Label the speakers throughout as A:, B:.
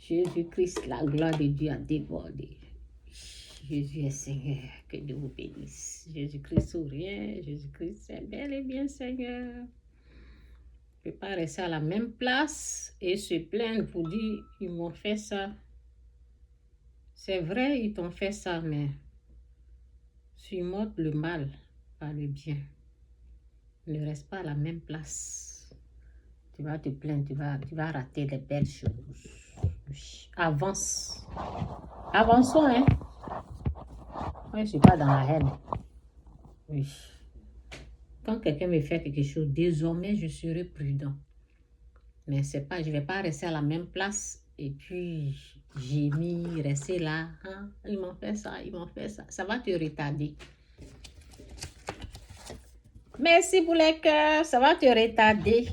A: Jésus-Christ, la gloire de Dieu a débordé. Jésus est Seigneur, que Dieu vous bénisse. Jésus-Christ sourire, Jésus-Christ est bel et bien Seigneur. Je ne peux pas rester à la même place et se plaindre pour dire, ils m'ont fait ça. C'est vrai, ils t'ont fait ça, mais surmonte le mal par le bien. Ne reste pas à la même place. Tu vas te plaindre, tu vas rater les belles choses. Avance. Avançons, hein. Moi, je ne suis pas dans la haine. Oui. Quand quelqu'un me fait quelque chose, désormais, je serai prudent. Mais c'est pas, je ne vais pas rester à la même place et puis gémir, rester là. Hein? Ils m'ont fait ça, ils m'ont fait ça. Ça va te retarder. Merci pour les cœurs, ça va te retarder.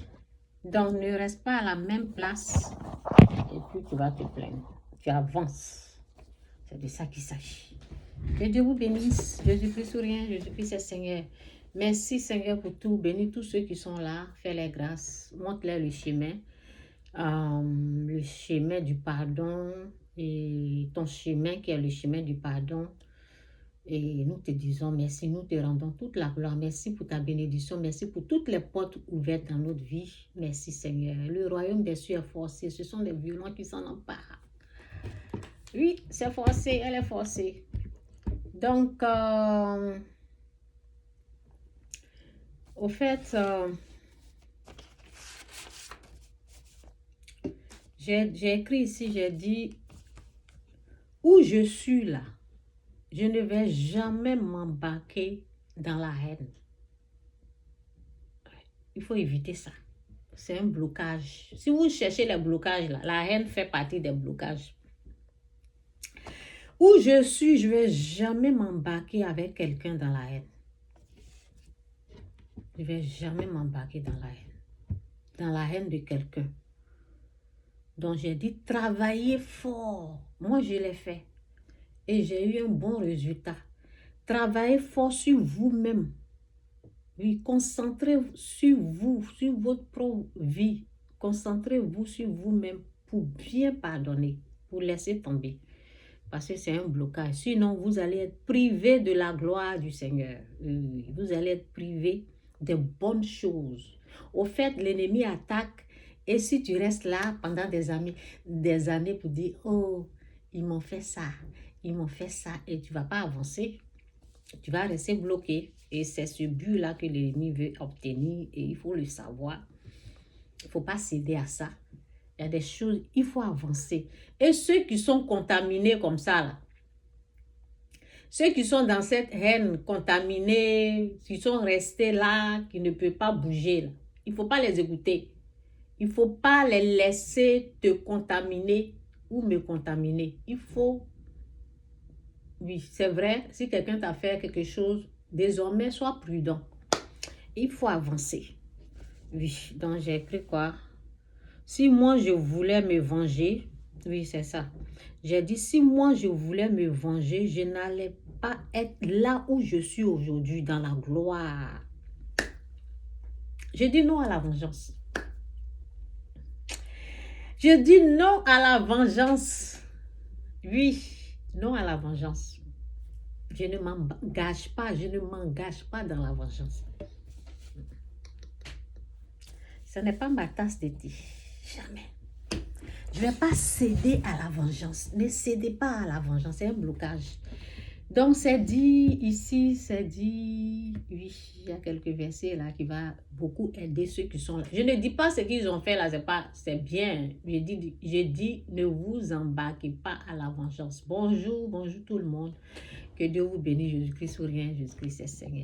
A: Donc, ne reste pas à la même place et puis tu vas te plaindre. Tu avances. C'est de ça qu'il s'agit. Que Dieu vous bénisse. Jésus-Christ sourire, Jésus-Christ est Seigneur. Merci Seigneur pour tout. Bénis tous ceux qui sont là. Fais-les grâces. Montre-les le chemin du pardon et ton chemin qui est le chemin du pardon. Et nous te disons merci, nous te rendons toute la gloire. Merci pour ta bénédiction, merci pour toutes les portes ouvertes dans notre vie. Merci Seigneur. Le royaume des cieux est forcé, ce sont les violents qui s'en emparent. Oui, c'est forcé, elle est forcée. Donc, au fait, j'ai écrit ici, j'ai dit, où je suis là, je ne vais jamais m'embarquer dans la haine. Il faut éviter ça. C'est un blocage. Si vous cherchez les blocages, là, la haine fait partie des blocages. Où je suis, je ne vais jamais m'embarquer avec quelqu'un dans la haine. Je ne vais jamais m'embarquer dans la haine. Dans la haine de quelqu'un. Donc j'ai dit, travaillez fort. Moi, je l'ai fait. Et j'ai eu un bon résultat. Travaillez fort sur vous-même. Oui, concentrez-vous sur vous, sur votre propre vie. Concentrez-vous sur vous-même pour bien pardonner, pour laisser tomber. Parce que c'est un blocage. Sinon, vous allez être privé de la gloire du Seigneur. Vous allez être privé de bonnes choses. Au fait, l'ennemi attaque. Et si tu restes là pendant des années pour dire, oh, ils m'ont fait ça, ils m'ont fait ça, et tu ne vas pas avancer, tu vas rester bloqué. Et c'est ce but-là que l'ennemi veut obtenir et il faut le savoir. Il ne faut pas céder à ça. Il y a des choses, il faut avancer. Et ceux qui sont contaminés comme ça, là, ceux qui sont dans cette haine contaminée, qui sont restés là, qui ne peuvent pas bouger, là, il ne faut pas les écouter. Il ne faut pas les laisser te contaminer ou me contaminer. Il faut, oui, c'est vrai, si quelqu'un t'a fait quelque chose, désormais, sois prudent. Il faut avancer. Oui, donc j'ai écrit quoi? Si moi, je voulais me venger, oui, c'est ça. J'ai dit, si moi, je voulais me venger, je n'allais pas être là où je suis aujourd'hui, dans la gloire. Je dis non à la vengeance. Je dis non à la vengeance. Oui, non à la vengeance. Je ne m'engage pas dans la vengeance. Ce n'est pas ma tasse de thé. Jamais. Je ne vais pas céder à la vengeance. Ne cédez pas à la vengeance. C'est un blocage. Donc, c'est dit ici, c'est dit, oui, il y a quelques versets là qui vont beaucoup aider ceux qui sont là. Je ne dis pas ce qu'ils ont fait là, c'est bien. Je dis, ne vous embarquez pas à la vengeance. Bonjour, bonjour tout le monde. Que Dieu vous bénisse, Jésus-Christ sourire, Jésus-Christ est Seigneur.